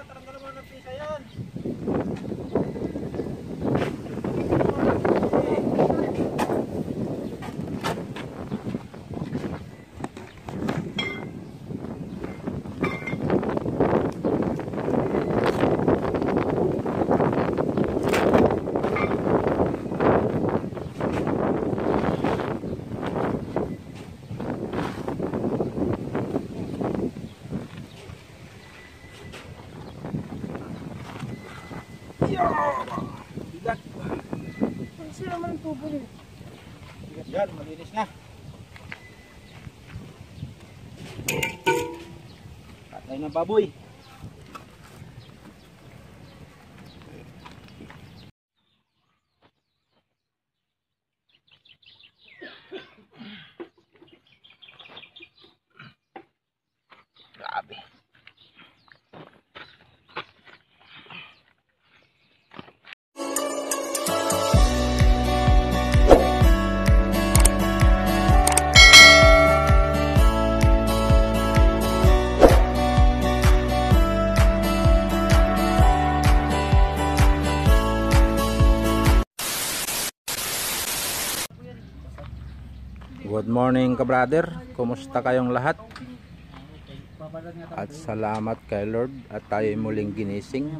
Tanggal mo ng pisa yan. Bigat. Ang sila naman ang tubo niya. Bigat yan, malinis na. Patay na baboy. Grabe. Good morning ka-brother, kumusta kayong lahat? At salamat kay Lord at tayo muling ginising.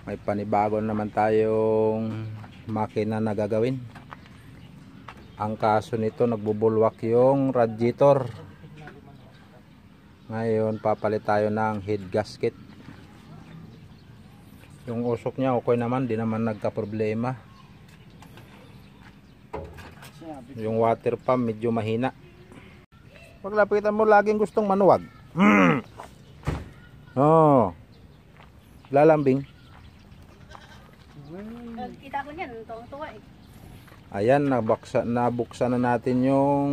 May panibago naman tayong makina na gagawin. Ang kaso nito, nagbubulwak yung radiator. Ngayon papalit tayo ng head gasket. Yung usok niya okay naman, di naman nagka-problema. Yung water pump medyo mahina. Paglapitan mo laging gustong manuwag. Oh. Lalambing. Kita ko niyan, tuwang-tuwa eh. Ayan, nabuksan na natin yung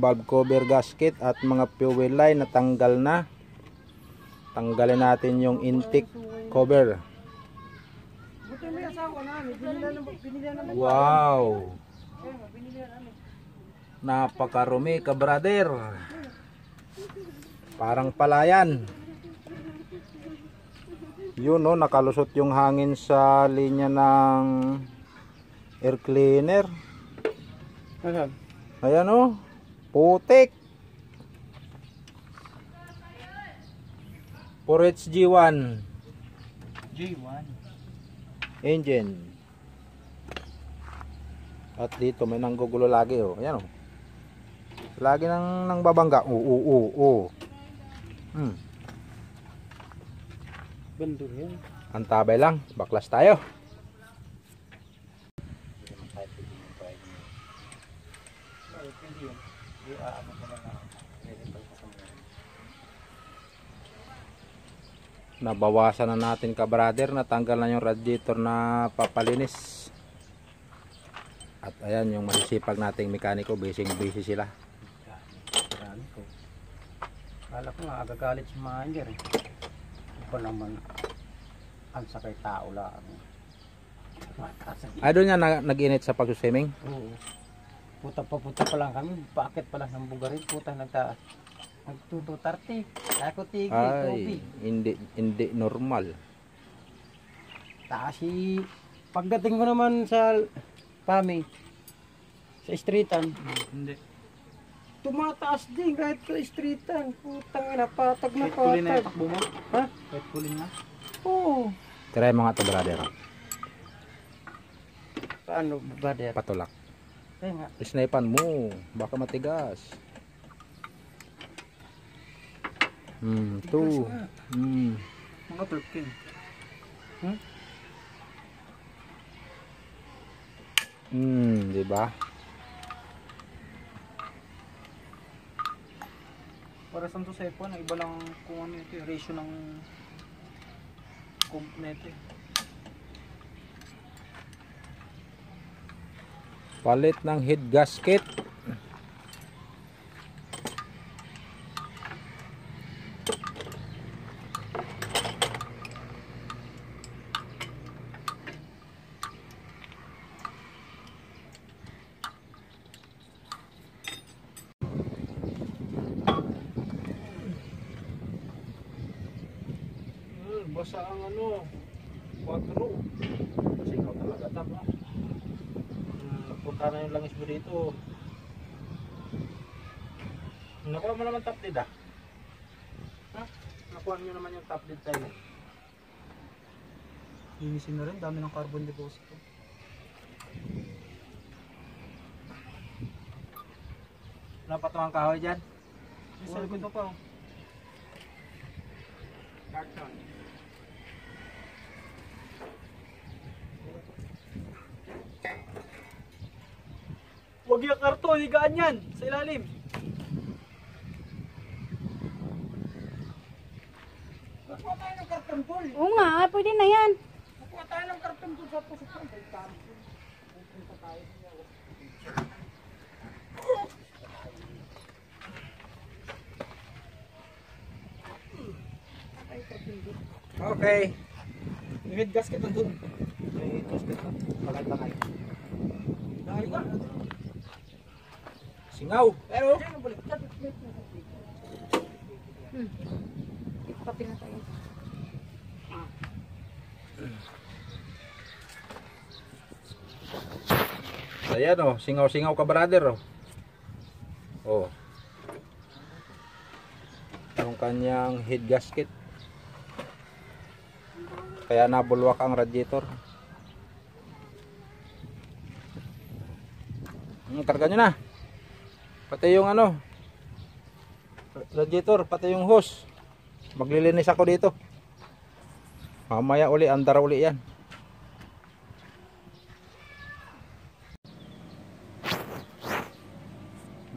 valve cover gasket at mga fuel line natanggal na. Tanggalin natin yung intake cover. Wow. Napakarumi ka brother. Parang palayan. Yun no, nakalusot yung hangin sa linya ng air cleaner. Ayan o, putik. 4HG1 G1 engine. At dito may nanggugulo lagi oh. Ayan oh. Lagi nang babangga. bando yan. Antabay lang, baklas tayo. Nabawasan na natin ka brother, natanggal na yung radiator na papalinis. At ayan yung masisipag nating mekaniko, busy sila. Kala ko nga agagalit si manager eh. Iba naman ang sakay tao lang. Ay doon nga nag-init sa pag-swimming? Oo. Puta pa lang kami, paakit pa lang ng bugarin, puta nagtututarte. Ako tigil, ay, hindi normal. Kasi pagdating mo naman sa Pami, sa streetan, Hindi. tumataas din kahit sa streetan. Putang ina, patag na Kahit kulin na yung patag. takbo mo? Ha? Kahit kulin na? Oo. Try mo nga to brother. Paano ba der? Patulak. Kaya nga. Snipan mo, baka matigas. Two. Mga 13. Di ba? Para sa to sa iPhone, iba lang kung ano ito, yung ratio ng comp net eh. Palit ng head gasket. Basa ang ano, 4. Kasi ikaw talaga tama. Punta na yung langis mo dito. Nakuha mo naman top lead ah. Ha? Nakuha nyo naman yung top lead tayo. Linisin na rin, dami ng carbon deposit. Wala pa itong kahoy dyan? Isa ko ito pa. Oh. Huwag yung karton, higaan yan sa ilalim. Nakuha tayo ng karton tol. Oo nga, pwede na yan. Nakuha tayo ng karton tol sa puso. Okay. May gasket na doon. May gasket na. Maganda kayo. Dahil ba? Singaw. Pero, Ipapin na tayo. Ayan oh, singaw-singaw ka brother oh. Oh. Yung kanyang head gasket. Kaya nabulwak ang radiator. Karga nyo na. Pati yung ano, radiator, pati yung hose. Maglilinis ako dito. Mamaya uli, andar uli yan.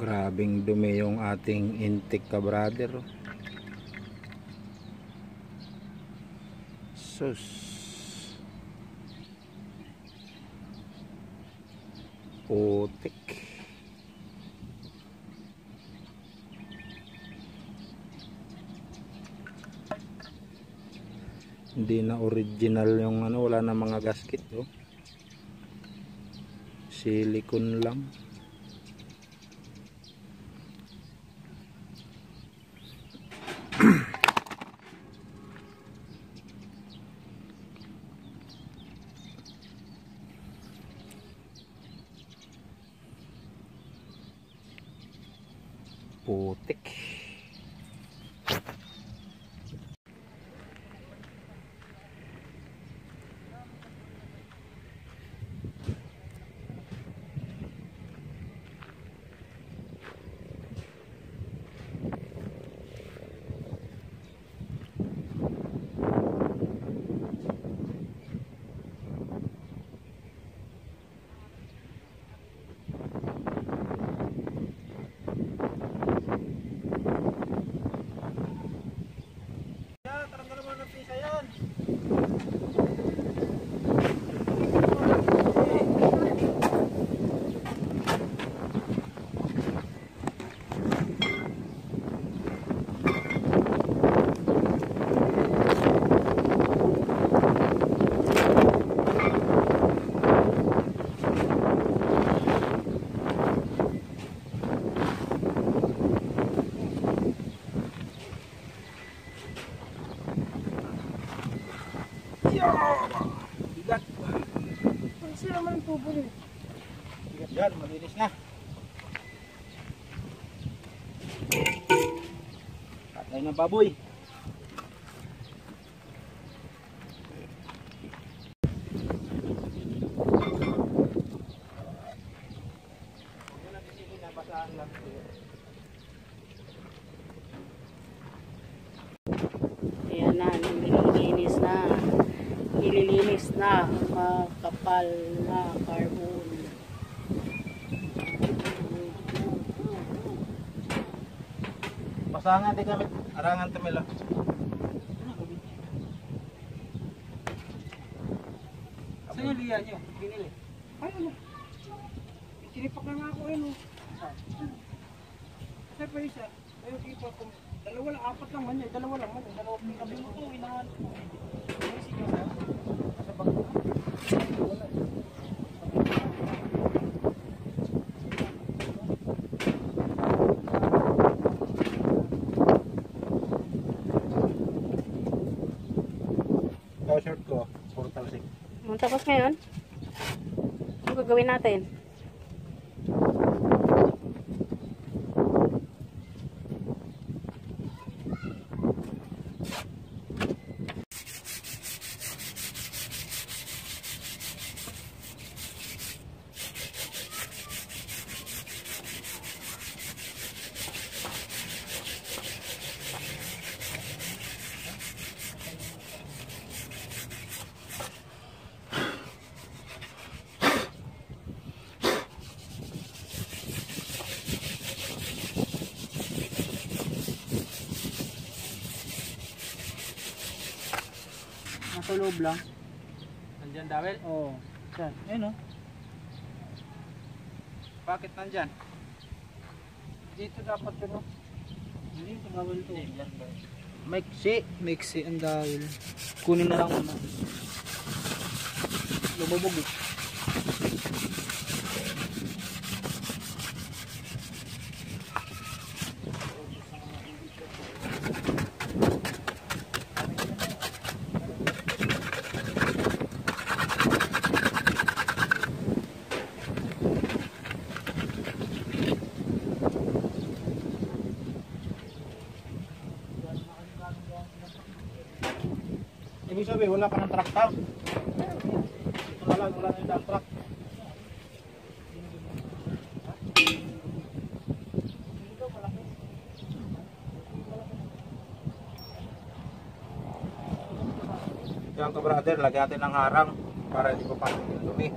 Grabing dumi yung ating intake ka brother. Sus. Putik. Hindi na original yung ano, wala na mga gasket oh. Silicone lang. Putik. Kasi naman ang tubo rin. Yan, malinis na. Patay na baboy. Ayan na, nililinis na. Nililinis na. Makapal na carbon. Pasangan di gamit arangan tumila. Saan yung liya nyo? Binili. ayun. Tinipak na nga ako yun. Kasi pa isa. Ayun, ipa ko. Dalawa lang, apat lang man yan. Dalawa lang man. Dalawa lang. Sabi mo ito, inahan ko. Ay, sige sa. Sa bangko. Wala. Ikaw short ko, puro talsik. Tapos ngayon, ano gagawin natin? Nasa loob lang. Nandyan dawel? Oo. Saan? Ayun oh. Bakit nandyan? Dito dapat pero. Hindi, tumawal to. Maiksi. Mixi ang dahil. Kunin na lang muna. Lumubog eh. Ibig sabihin, wala ka ng traktor. Ito na lang, wala na yung dump truck. Yan ka brother, lagyan natin ng harang para hindi papasok yung dumi.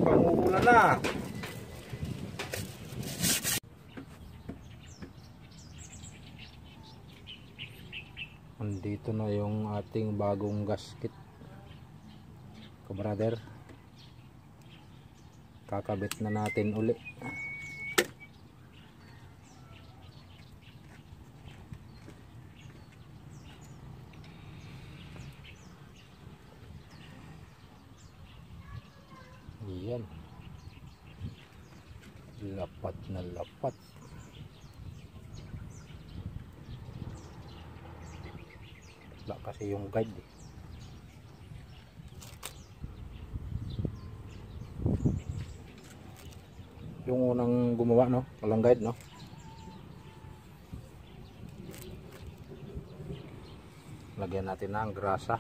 Panguulan na. Andito na yung ating bagong gasket, kabrader. Kakabit na natin uli. Yan. Lapat na lapat. Wala kasi yung guide eh. Yung unang gumawa no, walang guide no. Lagyan natin ng grasa.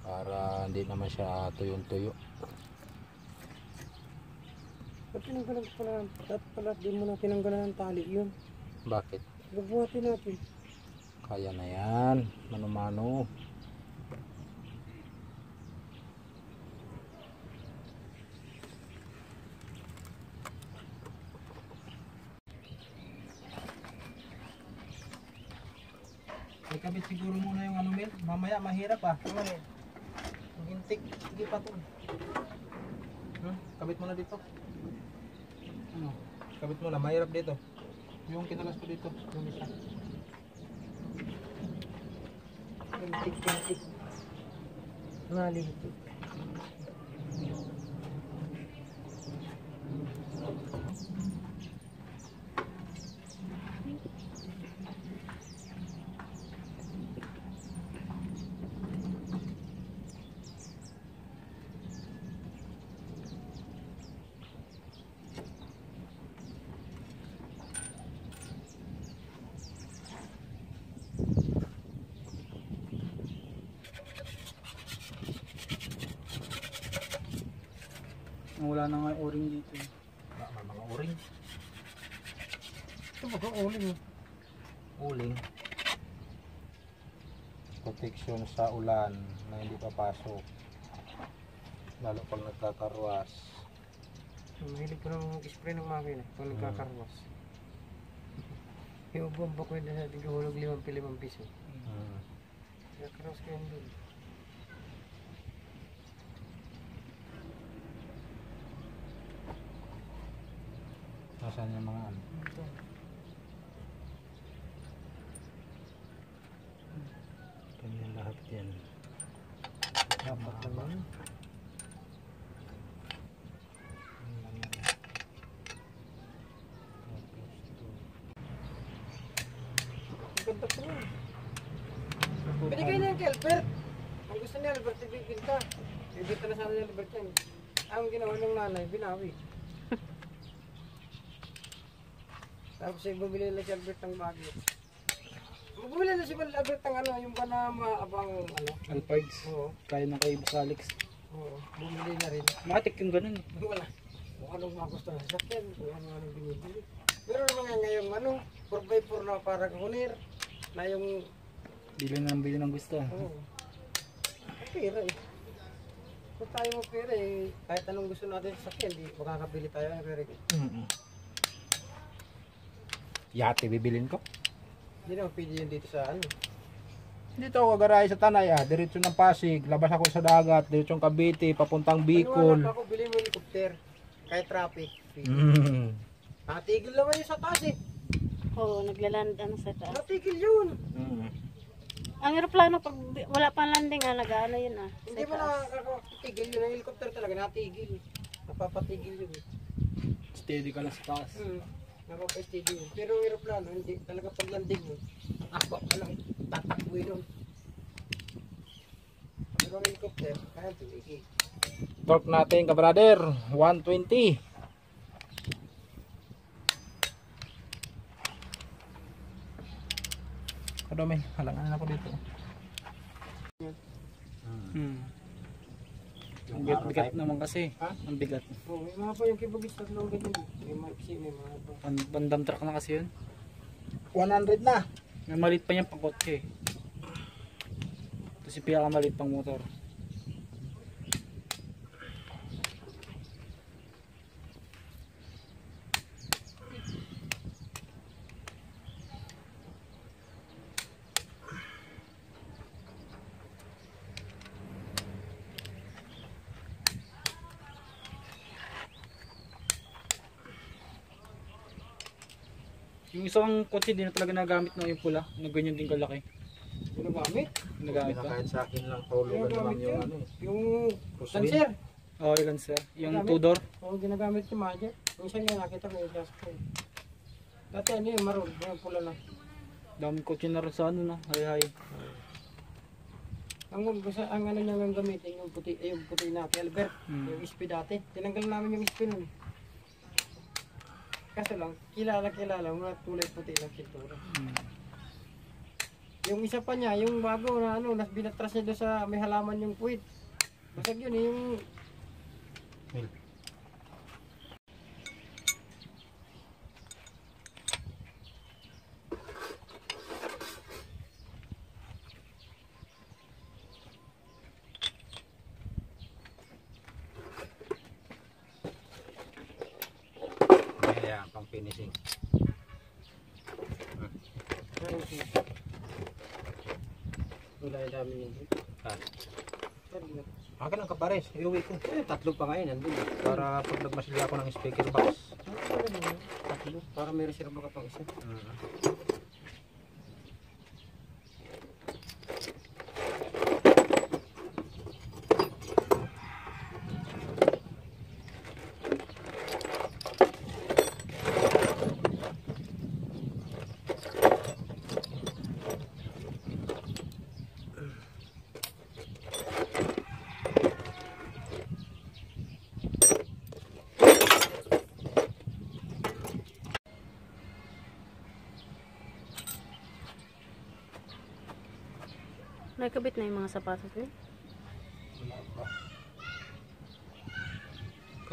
Para hindi naman siya tuyong-tuyo. Ba't tinanggalan pala? Dapat pala di mo na tinanggalan ng tali yun. Bakit? Bubuhatin natin. Kaya na yan, mano-mano. Ikabit siguro muna yung ano Mel, mamaya mahirap ah. Naman eh. Magintik, sige pa to. Kabit mo na dito. Ano? Kabit mo na, mahirap dito. Yung kinalas ko dito, yung isa. Pintik. Nalihit. Wala na nga yung o-ring dito. May mga uring. Ito ba ito o-ring? Uling. Protection sa ulan na hindi papasok. Lalo pag nagkakarwas. Mahilig ko ng spray ng makina pag nagkakarwas. Yung bomba ko yun na tigahulog 5 piso. Nagkakarwas ko yun doon. Nasaan yung mga ano? Ito. Ganyan lahat yan. Dapat naman. Ang ganda po yun. Binigay niya yung kay Albert. Ang gusto niya Albert ibibinta. Ibibinta na sana niya Albert yan. Ang ginawa ng nanay, binawi. Tapos ay bumili na si Albert ng bagyo. Bumili na si Albert ng ano, yung ba na maabang ano. Alpards. Oo. Kaya na kay Boss Alex. Oo, bumili na rin. Matik yung ganun eh. Wala. Kung anong magustuhan sa sakyan, kung anong binibili. Pero naman nga ngayong ano, 4x4 na parang hunir. Na yung, Bili ng gusto. oo. Ang pera eh. Kung tayo mo pera eh, kahit anong gusto natin sa sakyan, di makakabili tayo ng pera. Yate bibilin ko. Hindi naman pwede yun dito sa ano. Dito ako garahe sa Tanay diretso ng Pasig, labas ako sa dagat, diretsong Cavite, papuntang Bicol. Maniwala ka ako, bili mo helicopter. Kahit traffic. Mm. Natigil naman yun sa taas eh. Oo, naglaland ano sa taas. Natigil yun. Mm. Ang aeroplano pag wala pang landing nag-ano yun sa Hindi mo taas. nakakatigil yun. Ang helicopter talaga natigil. Napapatigil yun. Steady ka na sa taas. Napapa-steady yun. Pero ang aeroplano, hindi talaga pag landing mo. Ako lang tatakbo yun. Pero ang helicopter, kaya tumigil. Torque natin ka brother, 120. Kadami, halangan ako dito. Ang bigat naman kasi. Ha? Ang bigat. Oo, may mga pa yung kibagis tatlong ganyan. May maiksi, may mga pa. Bandam truck na kasi yun. 100 na. May maliit pa niyang pang kotse. Tapos yung pinakamaliit pang motor. Yung isang kotse din na talaga nagamit na yung pula, na ganyan din kalaki. Ginagamit? Nagamit pa? Kahit sa akin lang tulugan naman yung ano eh. Yung Cruise Lancer. Oo, ilan sir. Yung Nagamit? two-door. Oo, ginagamit yung Magic. Minsan nga nakita ko yung gas ko. Dati ano yung maroon, yung pula na. Daming kotse na rin sa ano na, hay-hay. Ang ano niya ang gamitin, yung puti na kay Albert, yung SP dati. Tinanggal namin yung SP nun. Kaso lang, kilala, mga kulay puti ng pintura. Yung isa pa niya, yung bago na ano, binatras niya doon sa may halaman yung puwit. Basag yun eh, yung... Kaya pang finishing. Wala yung dami yun. Akin ang kapares, iuwi ko. Tatlo pa ngayon, nandun. Para pag nagmasilya ako ng speaker box. Tatlo, para may reserva ka pang isa. Nakabit na yung mga sapatos niya.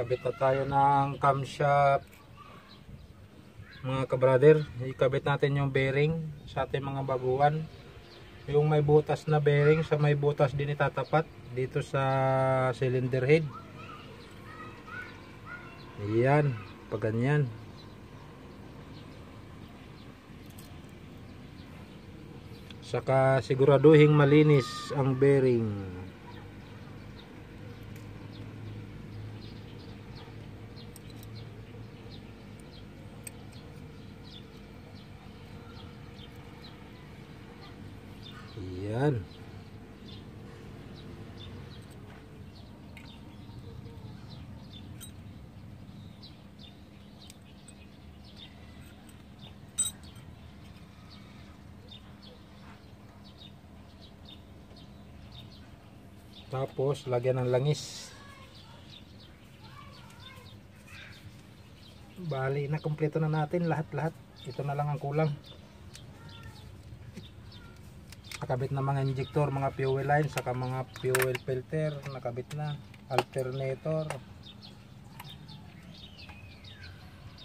Nakakabit na tayo ng camshaft mga kabrader. Ikabit natin yung bearing sa ating mga baguhan. Yung may butas na bearing, sa may butas din itatapat dito sa cylinder head. Ayan, pag ganyan. Saka siguraduhin malinis ang bearing. Ayan. Tapos lagyan ng langis. Bali na kumpleto na natin lahat-lahat. Ito na lang ang kulang. Nakabit na mga injector, mga fuel line, saka mga fuel filter, nakabit na, alternator.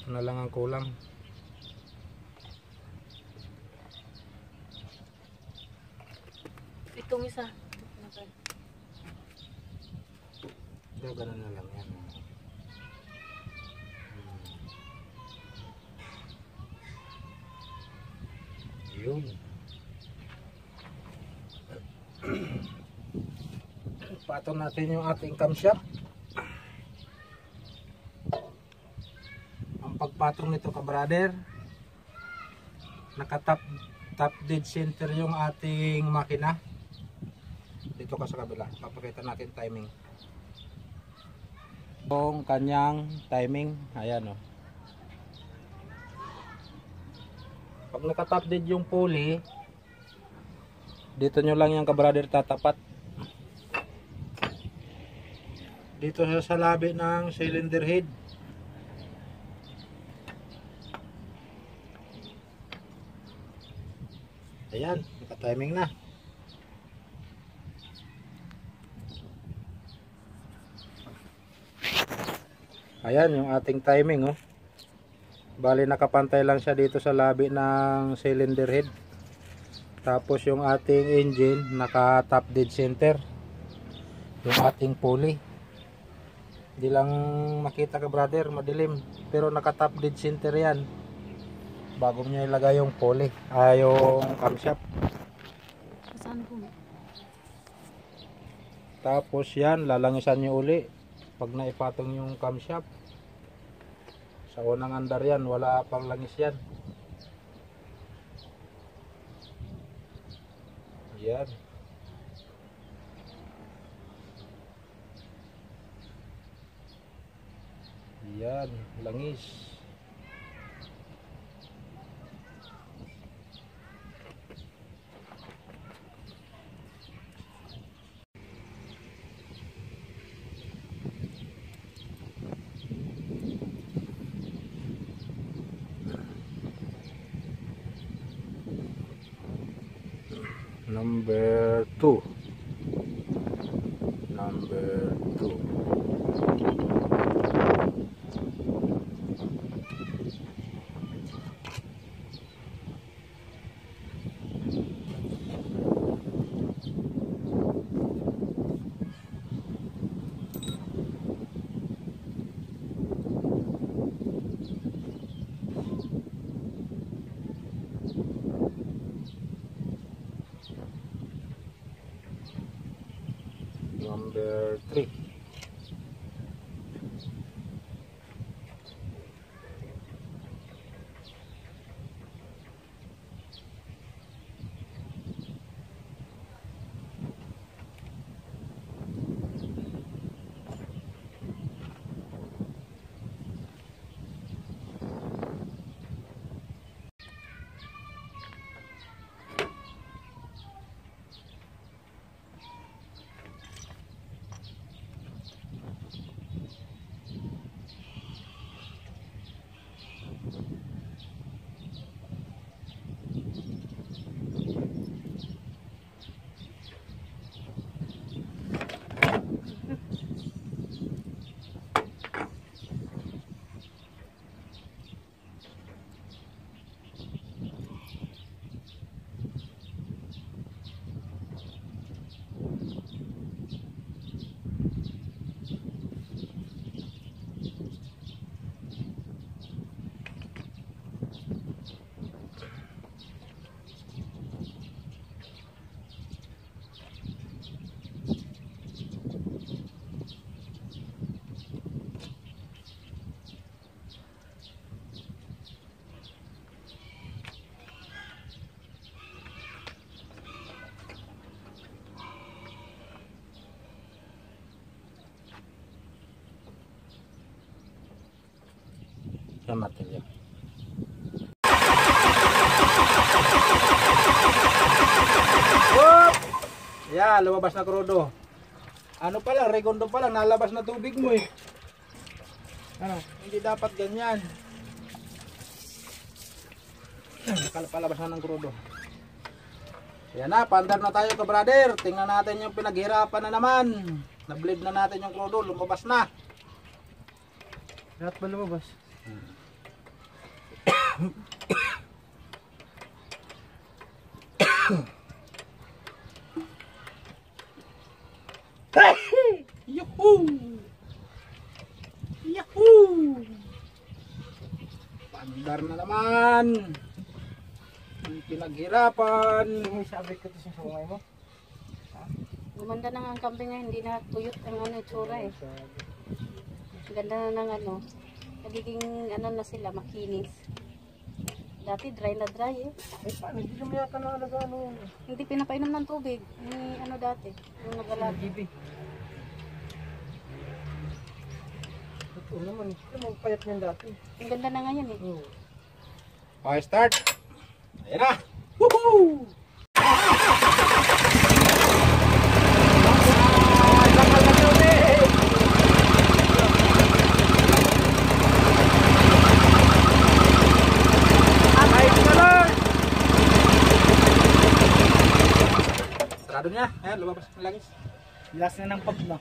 Ito na lang ang kulang. Itong isa. Ito, ganun na lang yan. Yun. Patong natin yung ating camshaft. Ang pagpatong nito ka-brother, naka top dead center yung ating makina. Dito ka sa kabila, papakita natin timing. Yung kanyang timing, ayan o. Pag naka top dead yung pulley, dito nyo lang yung ka-brother tatapat. Dito sa labi ng cylinder head. Ayan, naka-timing na. Ayan yung ating timing oh. Bali nakapantay lang siya dito sa labi ng cylinder head. Tapos yung ating engine naka top dead center. Yung ating pulley. Hindi lang makita ka brother, madilim. Pero naka top dead center yan. Bago niya ilagay yung pulley, yung camshaft. Saan po? Tapos yan, lalangisan nyo uli. Pag naipatong yung camshaft. Sa unang andar yan, wala pang langis yan. Yan. Yan, langis. Number 2. Number 2. Number 3. Sa martilyo. Whoop! Yeah, lumabas na krudo. Ano pala, regondo pala, nalabas na tubig mo eh. Ano, hindi dapat ganyan. Nakalapalabas na ng krudo. Yan na, pandar na tayo ka brother. Tingnan natin yung pinaghirapan na naman. Nablib na natin yung krudo, lumabas na. Lahat ba lumabas? Yahoo! Yahoo! Pandar na naman. Ang pinaghirapan. May sabit ko to sa sungay mo. Gumanda na nga ang kambing ngayon, hindi na tuyot ang ano, itsura eh. Ganda na ng ano, nagiging ano na sila, makinis. Dati dry na dry eh. Eh, paano? Hindi naman yata na alaga ano yun. Hindi pinapainom ng tubig. Ni ano dati, yung nag-alaga. GB. Totoo naman. Ito magpayat niyan dati. Ang ganda na ngayon eh. Okay, start. Ayan na. Woohoo! Sarado niya. Ayan, lumabas ng langis. Last na ng pag na.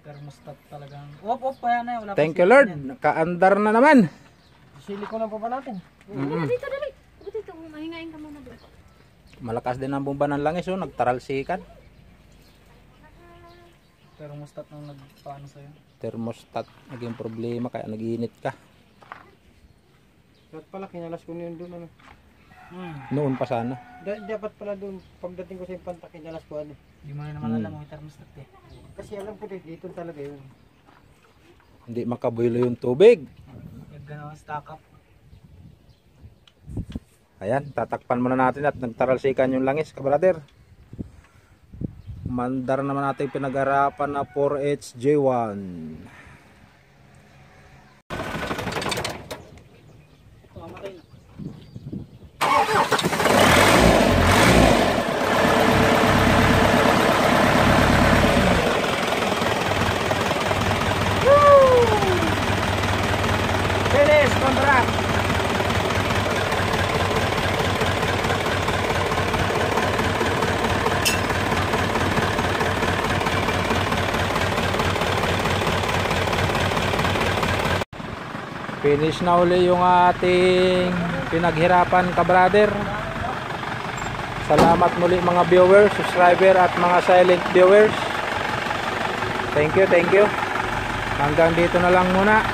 Thermostat talagang. Op, kaya na wala pa Thank you Lord. Nakaandar na naman. Silikon na pa ba natin? Dito, dali. Dito, mahingain ka muna doon. Malakas din ang bomba ng langis. Oh. Nagtaralsikan. thermostat nang nagpaano sa'yo. Thermostat. Naging problema kaya nag-iinit ka. Dapat pala kinalas ko na yun doon. Ano? Noon pa sana. Dapat pala doon, pagdating ko sa impanta, kinalas ko ano. Hindi mo na naman alam yung thermostat eh. Kasi alam ko dito talaga yun. Hindi makabuelo yung tubig. Nagganawang stock up. Ayan, tatakpan muna natin at nagtaralsikan yung langis, kabrader. Mandar naman natin pinag-arapan na 4HJ1. Mamatay na. Finish contract. Finish na uli yung ating pinaghirapan, kabrader. Salamat muli mga viewers, subscriber at mga silent viewers. Thank you. Hanggang dito na lang muna.